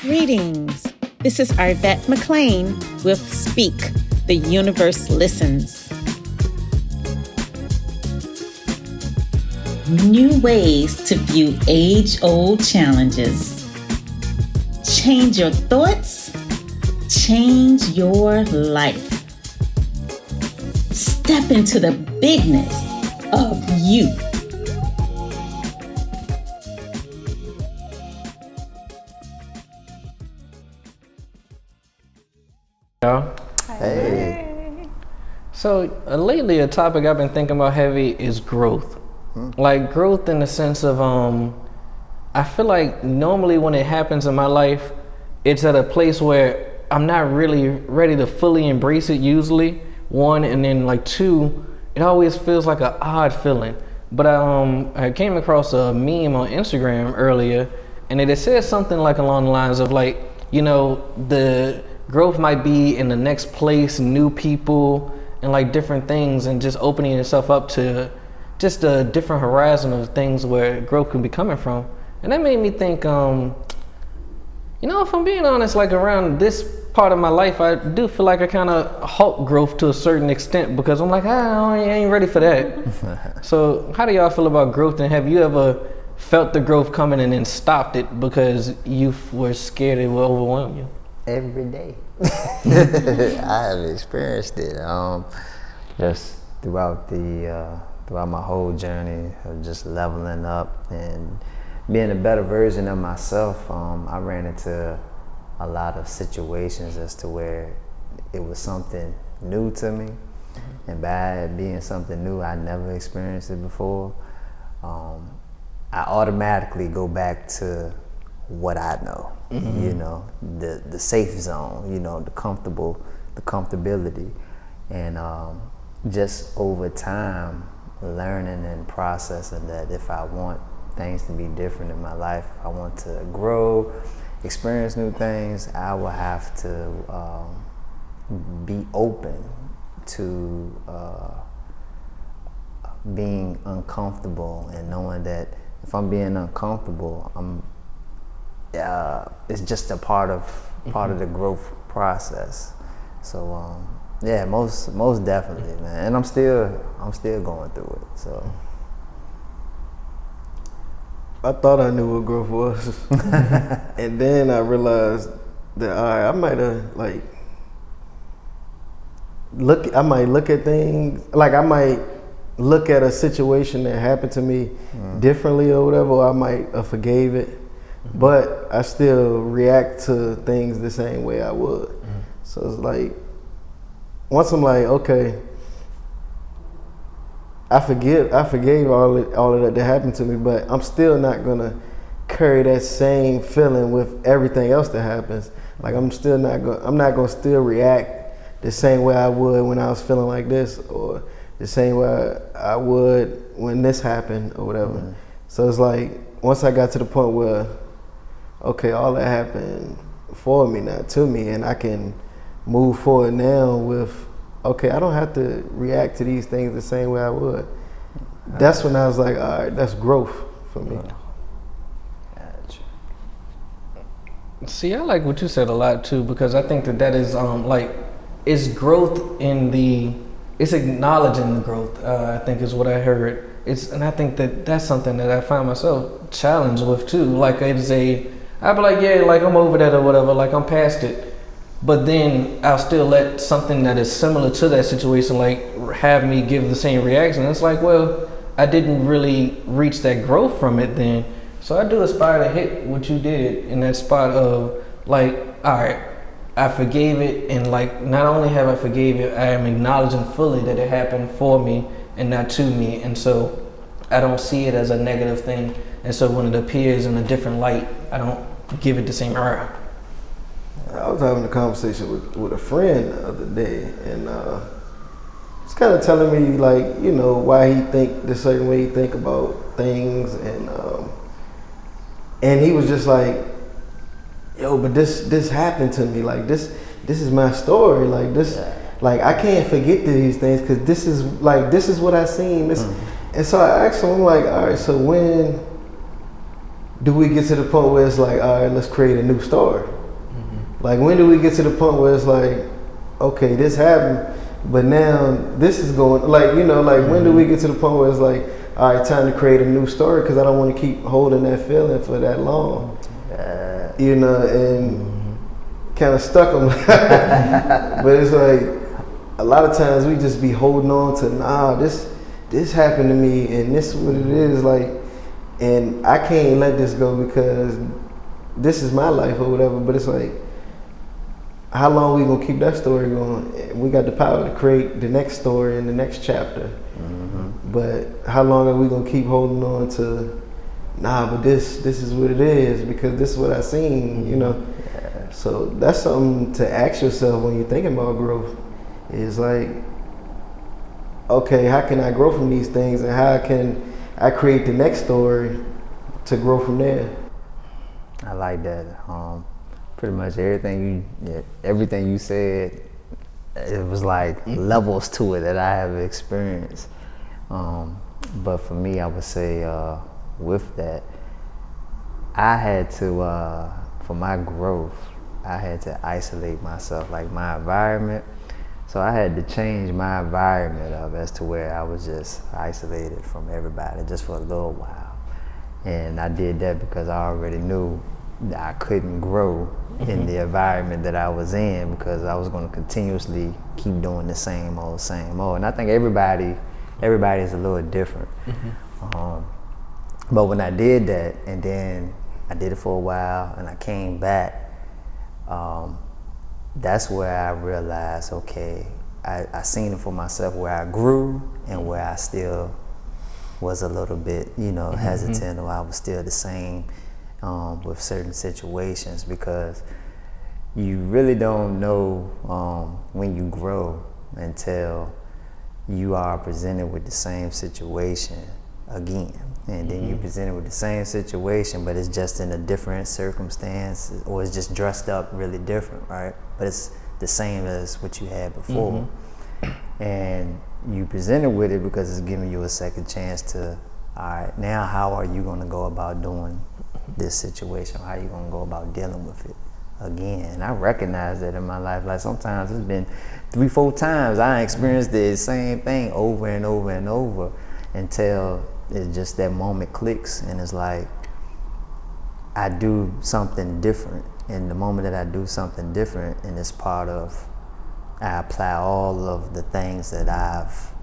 Greetings. This is Arvette McLean with Speak, the Universe Listens. New ways to view age-old challenges. Change your thoughts, change your life. Step into the bigness of you. Hey. So lately, a topic I've been thinking about heavy is growth. Like growth in the sense of I feel like normally when it happens in my life, it's at a place where I'm not really ready to fully embrace it usually. One, and then like two, it always feels like an odd feeling. But I came across a meme on Instagram earlier, and it said something like along the lines of like, you know, the growth might be in the next place, new people, and like different things, and just opening yourself up to just a different horizon of things where growth can be coming from. And that made me think, you know, if I'm being honest, like around this part of my life, I do feel like I kind of halt growth to a certain extent because I'm like, I ain't ready for that. So how do y'all feel about growth, and have you ever felt the growth coming and then stopped it because you were scared it would overwhelm you? Every day. I have experienced it. Just throughout my whole journey of just leveling up and being a better version of myself. I ran into a lot of situations as to where it was something new to me, and by it being something new, I never experienced it before. I automatically go back to what I know, you know, the safe zone, you know, the comfortability, and just over time, learning and processing that if I want things to be different in my life, if I want to grow, experience new things, I will have to be open to being uncomfortable, and knowing that if I'm being uncomfortable, it's just a part of the growth process. So yeah, most definitely, man. And I'm still going through it. So I thought I knew what growth was, and then I realized that I might have I might look at things like I might look at a situation that happened to me differently or whatever. Or I might have forgave it. But I still react to things the same way I would. So it's like, once I'm like, okay, I forgave all of that happened to me, but I'm still not gonna carry that same feeling with everything else that happens. Like I'm not gonna still react the same way I would when I was feeling like this, or the same way I would when this happened or whatever. So it's like, once I got to the point where, okay, all that happened for me, not to me, and I can move forward now with, okay, I don't have to react to these things the same way I would. That's when I was like, all right, that's growth for me. Gotcha. See, I like what you said a lot too, because I think that is like, it's growth it's acknowledging the growth. I think is what I heard. And I think that that's something that I find myself challenged with too. Like I'd be like, yeah, like I'm over that or whatever, like I'm past it. But then I'll still let something that is similar to that situation, like have me give the same reaction. It's like, well, I didn't really reach that growth from it then. So I do aspire to hit what you did in that spot of like, all right, I forgave it, and like not only have I forgave it, I am acknowledging fully that it happened for me and not to me, and so I don't see it as a negative thing. And so when it appears in a different light, I don't give it the same air. I was having a conversation with a friend the other day, and he's kind of telling me, like, you know, why he think the certain way he think about things, and he was just like, yo, but this happened to me, like this is my story, like this, like I can't forget these things because this is what I seen. This, and so I asked him, I'm like, all right, so when do we get to the point where it's like, all right, let's create a new story? Like, when do we get to the point where it's like, okay, this happened, but now this is going, like, you know, like, when do we get to the point where it's like, all right, time to create a new story, because I don't want to keep holding that feeling for that long, you know, and kind of stuck them. But it's like, a lot of times we just be holding on to, nah, this happened to me, and this is what it is, like, and I can't let this go because this is my life or whatever. But it's like, how long we gonna keep that story going? We got the power to create the next story and the next chapter. But how long are we gonna keep holding on to, nah, but this is what it is because this is what I seen, you know? So that's something to ask yourself when you're thinking about growth. Is like, okay, how can I grow from these things, and how can I create the next story to grow from there? I like that. Pretty much everything you said, it was like levels to it that I have experienced. But for me, I would say with that, I had to, for my growth, I had to isolate myself, like my environment. So I had to change my environment up as to where I was just isolated from everybody just for a little while. And I did that because I already knew that I couldn't grow in the environment that I was in because I was going to continuously keep doing the same old. And I think everybody is a little different. But when I did that, and then I did it for a while, and I came back, that's where I realized, okay, I seen it for myself where I grew and where I still was a little bit, you know, hesitant, or I was still the same with certain situations, because you really don't know when you grow until you are presented with the same situation again. And then you're presented with the same situation, but it's just in a different circumstance, or it's just dressed up really different, right? But it's the same as what you had before. And you presented with it because it's giving you a second chance to, all right, now how are you going to go about doing this situation? How are you going to go about dealing with it again? And I recognize that in my life. Like, sometimes it's been 3-4 times I experienced the same thing over and over and over until it's just that moment clicks, and it's like I do something different. And the moment that I do something different, and it's part of, I apply all of the things that I've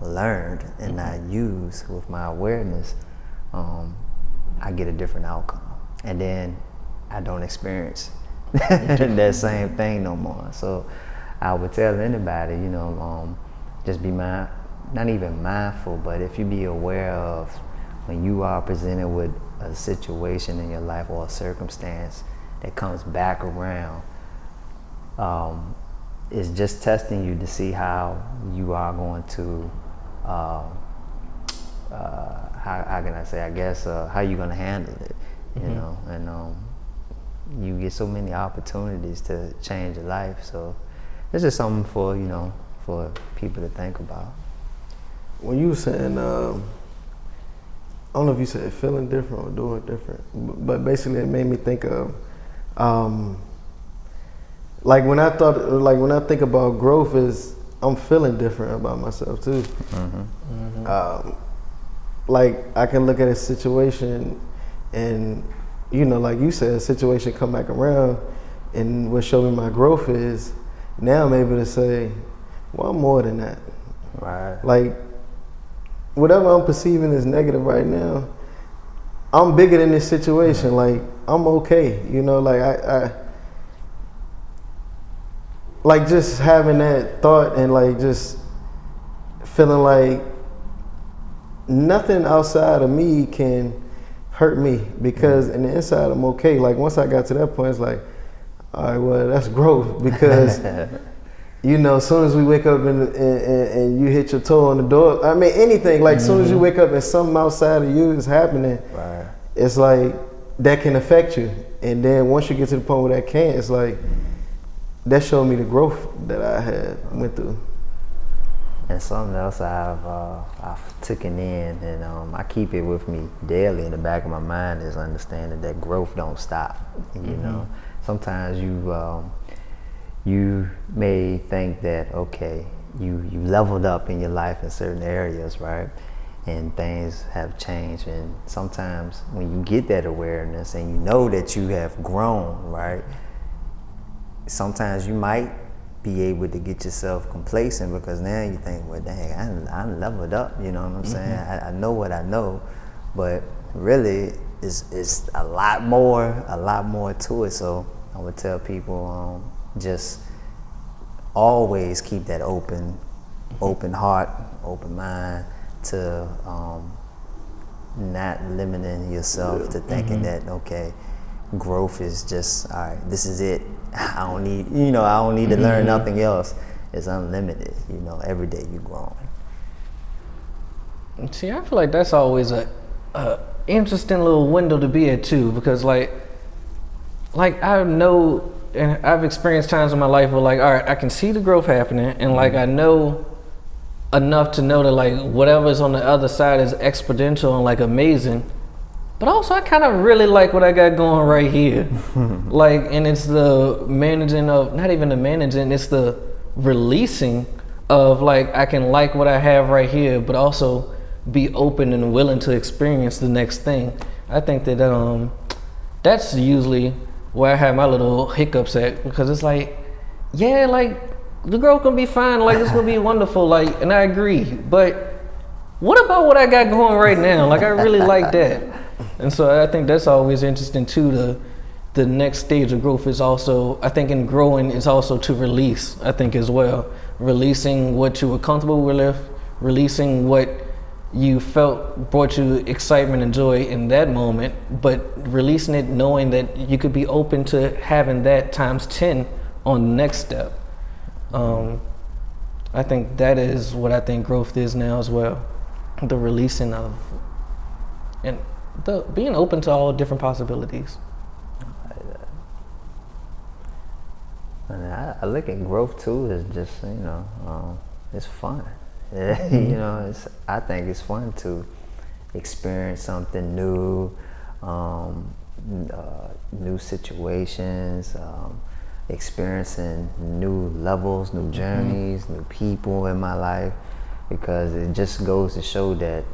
learned and I use with my awareness, I get a different outcome. And then I don't experience that same thing no more. So I would tell anybody, you know, just be not even mindful, but if you be aware of when you are presented with a situation in your life or a circumstance that comes back around, it's just testing you to see how you are going to, how can I say, I guess, how you're going to handle it, you know, and you get so many opportunities to change your life. So it's just something for, you know, for people to think about. When you were saying, I don't know if you said feeling different or doing different, but basically it made me think of, like when I think about growth, is I'm feeling different about myself too. Like I can look at a situation, and you know, like you said, a situation come back around, and what showed me my growth is now I'm able to say, well, I'm more than that. Right. Like, whatever I'm perceiving as negative right now, I'm bigger than this situation. Like, I'm okay. You know, like I like just having that thought and like just feeling like nothing outside of me can hurt me, because in the inside I'm okay. Like once I got to that point, it's like, all right, well, that's growth, because you know, as soon as we wake up and you hit your toe on the door, I mean, anything, like as soon as you wake up and something outside of you is happening, Right. It's like that can affect you. And then once you get to the point where that can't, it's like that showed me the growth that I had went through. And something else I've taken in, and I keep it with me daily in the back of my mind, is understanding that growth don't stop. You know, sometimes you may think that, okay, you leveled up in your life in certain areas, right? And things have changed, and sometimes when you get that awareness and you know that you have grown, right? Sometimes you might be able to get yourself complacent, because now you think, well, dang, I'm leveled up, you know what I'm saying? I know what I know, but really it's a lot more to it. So I would tell people, just always keep that open heart, open mind, to not limiting yourself to thinking that, okay, growth is just, all right, this is it. I don't need to learn nothing else. It's unlimited. You know, every day you're growing. See, I feel like that's always a interesting little window to be at too, because like I know, and I've experienced times in my life where, like, all right, I can see the growth happening, and like I know enough to know that like whatever's on the other side is exponential and like amazing. But also I kind of really like what I got going right here. Like, and it's the managing of, not even the managing, it's the releasing of, like, I can like what I have right here, but also be open and willing to experience the next thing. I think that that's usually where I have my little hiccups at, because it's like, yeah, like the growth gonna be fine, like it's gonna be wonderful, like, and I agree, but what about what I got going right now? Like, I really like that. And so I think that's always interesting too. The next stage of growth is also, I think in growing, is also to release, I think, as well. Releasing what you were comfortable with, releasing what you felt brought you excitement and joy in that moment, but releasing it knowing that you could be open to having that times 10 on the next step. I think that is what I think growth is now as well. The releasing of, and the being open to all different possibilities. And I look at growth too as just, it's fun. You know, I think it's fun to experience something new, new situations, experiencing new levels, new journeys, new people in my life, because it just goes to show that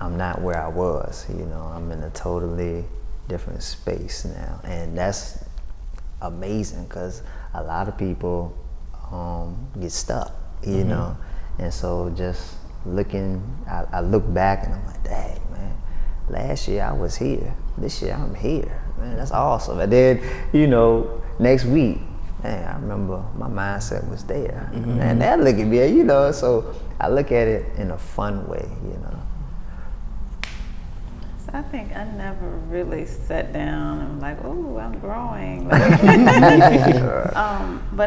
I'm not where I was. You know, I'm in a totally different space now, and that's amazing, because a lot of people get stuck, you know. And so just looking, I look back and I'm like, dang, man, last year I was here, this year I'm here, man, that's awesome. And then, next week, man, I remember my mindset was there. And that look at me, so I look at it in a fun way, So I think I never really sat down and like, oh, I'm growing. But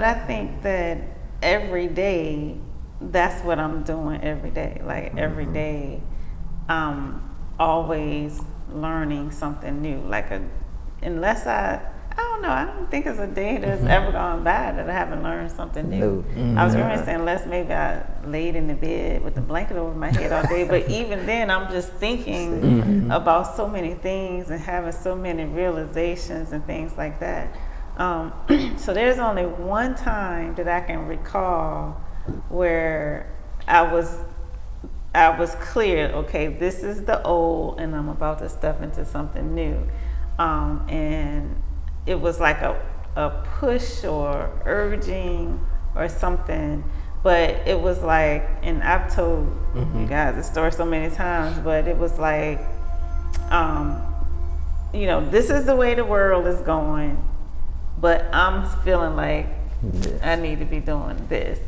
I think that every day, that's what I'm doing every day. Like every day, I'm always learning something new. Unless I don't know, I don't think it's a day that's ever gone by that I haven't learned something new. I was going to say, unless maybe I laid in the bed with the blanket over my head all day, but even then I'm just thinking about so many things and having so many realizations and things like that. So there's only one time that I can recall where I was clear, okay, this is the old and I'm about to step into something new. And it was like a push or urging or something, but it was like, and I've told you guys the story so many times, but it was like, this is the way the world is going, but I'm feeling like I need to be doing this.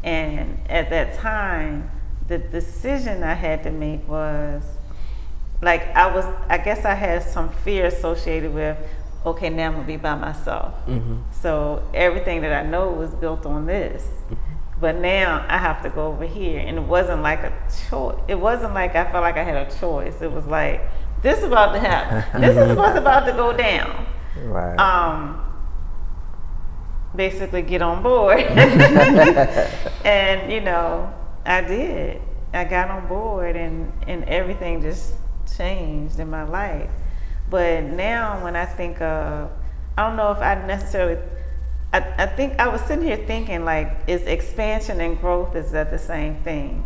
And at that time, the decision I had to make was, like, I guess I had some fear associated with, okay, now I'm gonna be by myself. So everything that I know was built on this. But now I have to go over here. And it wasn't like a choice. It wasn't like I felt like I had a choice. It was like, this is about to happen. This is what's about to go down. Right. Basically get on board. And, I did. I got on board, and everything just changed in my life. But now, when I think of, I don't know if I necessarily. I think I was sitting here thinking, like, is expansion and growth, is that the same thing?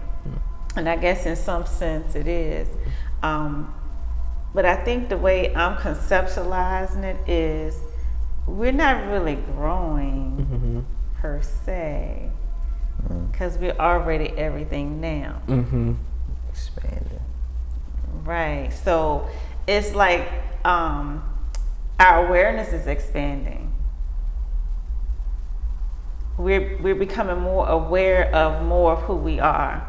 And I guess in some sense it is. But I think the way I'm conceptualizing it is, we're not really growing per se, because we're already everything now. Expanding. Right. So it's like our awareness is expanding. We're becoming more aware of more of who we are.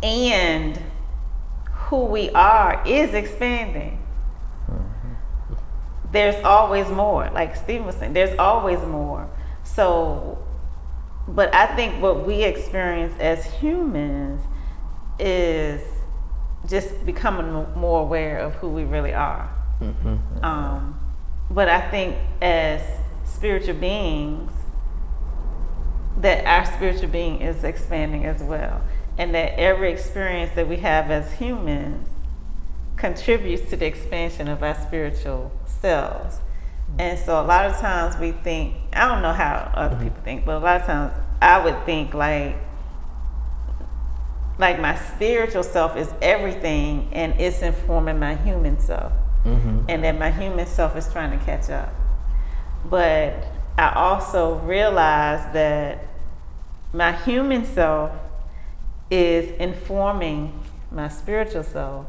And who we are is expanding. There's always more. Like Stephen was saying, there's always more. So, but I think what we experience as humans is just becoming more aware of who we really are. But I think as spiritual beings, that our spiritual being is expanding as well, and that every experience that we have as humans contributes to the expansion of our spiritual selves. And so a lot of times we think, I don't know how other people think, but a lot of times I would think like my spiritual self is everything, and it's informing my human self, and that my human self is trying to catch up. But I also realize that my human self is informing my spiritual self,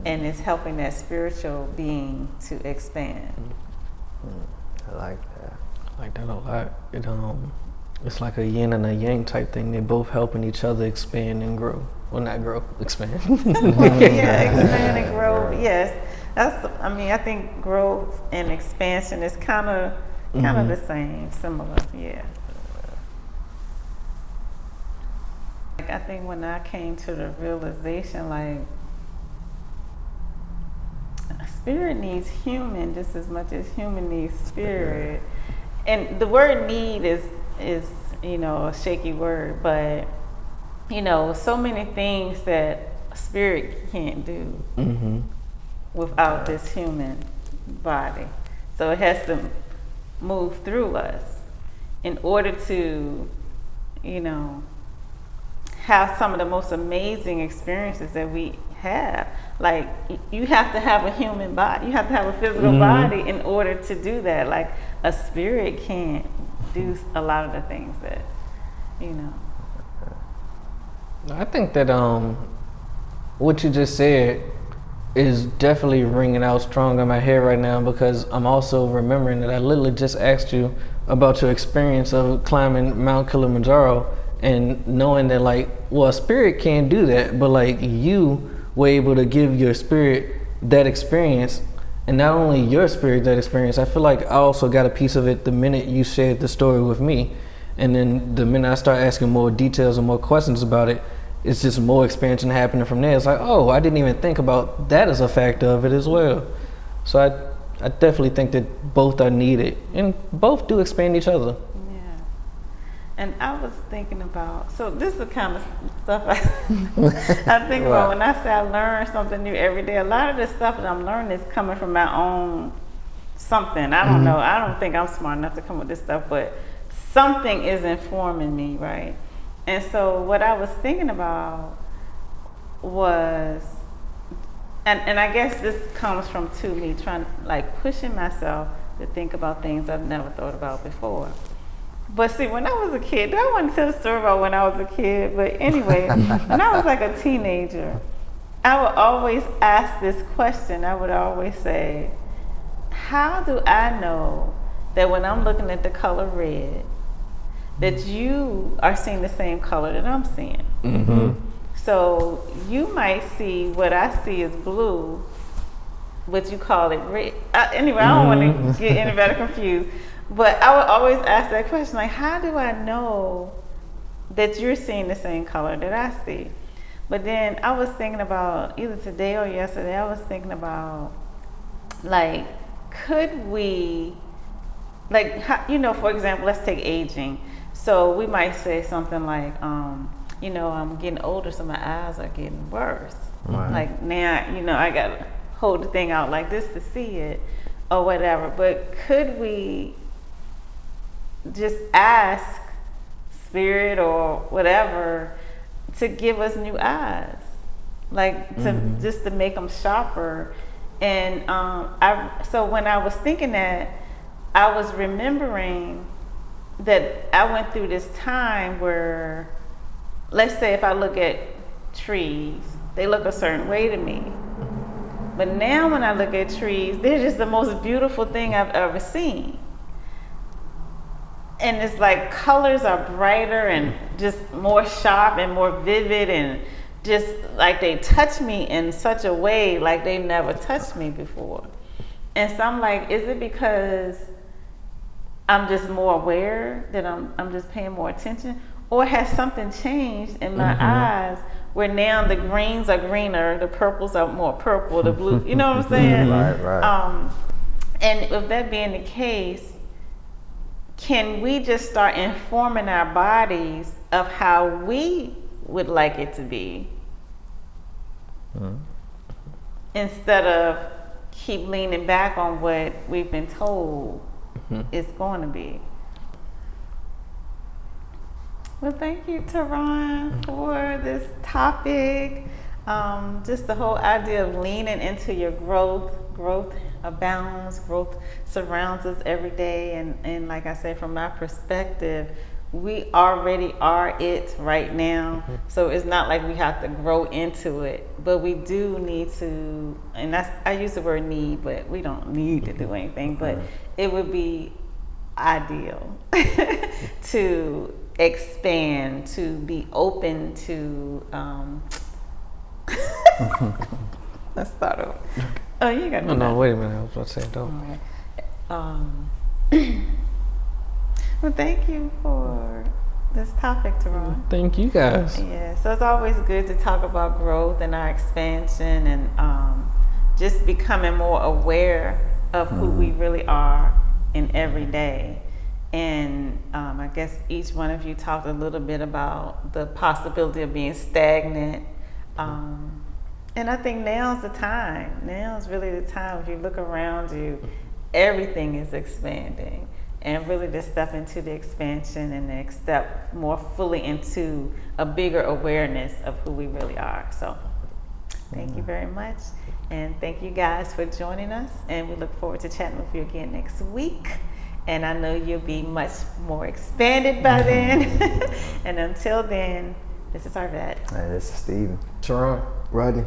and is helping that spiritual being to expand. I like that. I like that a lot. It's like a yin and a yang type thing. They're both helping each other expand and grow. Well, not grow, expand. Yeah, expand and grow. Yes, I think growth and expansion is kind of the same, similar. Yeah. Like, I think when I came to the realization, like, spirit needs human just as much as human needs spirit. And the word need is a shaky word, but so many things that spirit can't do without this human body. So it has to move through us in order to have some of the most amazing experiences that we have. Like, you have to have a human body, you have to have a physical body in order to do that. Like, a spirit can't do a lot of the things that I think that what you just said is definitely ringing out strong in my head right now, because I'm also remembering that I literally just asked you about your experience of climbing Mount Kilimanjaro, and knowing that, like, well, a spirit can't do that, but like, you were able to give your spirit that experience. And not only your spirit that experience, I feel like I also got a piece of it the minute you shared the story with me. And then the minute I start asking more details and more questions about it, it's just more expansion happening from there. It's like, oh, I didn't even think about that as a factor of it as well. So I definitely think that both are needed, and both do expand each other. Yeah. And I was thinking about, so this is the kind of stuff I think about when I say I learn something new every day. A lot of the stuff that I'm learning is coming from my own something. I don't know. I don't think I'm smart enough to come with this stuff, but something is informing me, right? And so what I was thinking about was, and I guess this comes from me trying, like, pushing myself to think about things I've never thought about before. But see, when I was a kid, I want to tell a story about when I was a kid, but anyway, when I was like a teenager, I would always ask this question. I would always say, how do I know that when I'm looking at the color red, that you are seeing the same color that I'm seeing? So you might see what I see as blue, but you call it red. Anyway, I don't want to get anybody confused, but I would always ask that question, like, how do I know that you're seeing the same color that I see? But then I was thinking about, either today or yesterday, I was thinking about, like, could we, like, how, for example, let's take aging. So we might say something like, you know, I'm getting older, so my eyes are getting worse. Right. Like now, you know, I gotta hold the thing out like this to see it or whatever. But could we just ask Spirit or whatever to give us new eyes? Like to just to make them sharper. And so when I was thinking that, I was remembering that I went through this time where, let's say if I look at trees, they look a certain way to me. But now when I look at trees, they're just the most beautiful thing I've ever seen. And it's like colors are brighter and just more sharp and more vivid, and just like they touch me in such a way like they never touched me before. And so I'm like, is it because I'm just more aware that I'm just paying more attention? Or has something changed in my eyes where now the greens are greener, the purples are more purple, the blue, you know what I'm saying? Right. And with that being the case, can we just start informing our bodies of how we would like it to be? Instead of keep leaning back on what we've been told it's going to be. Well, thank you, Teron, for this topic. Just the whole idea of leaning into your growth. Growth abounds, growth surrounds us every day. And like I said, from my perspective, we already are it right now. So it's not like we have to grow into it, but we do need to, and I use the word need, but we don't need to do anything, but it would be ideal to expand, to be open to, let's start over. Oh, you got to No, wait a minute. I was about to say don't. Well, thank you for this topic, Teron. Thank you guys. Yeah, so it's always good to talk about growth and our expansion, and just becoming more aware of who we really are in every day. And I guess each one of you talked a little bit about the possibility of being stagnant. And I think now's the time. Now's really the time. If you look around you, everything is expanding. And really to step into the expansion and to step more fully into a bigger awareness of who we really are. So thank you very much. And thank you guys for joining us. And we look forward to chatting with you again next week. And I know you'll be much more expanded by then. And until then, this is Arvette. Hey, this is Steven. Teron. Rodney.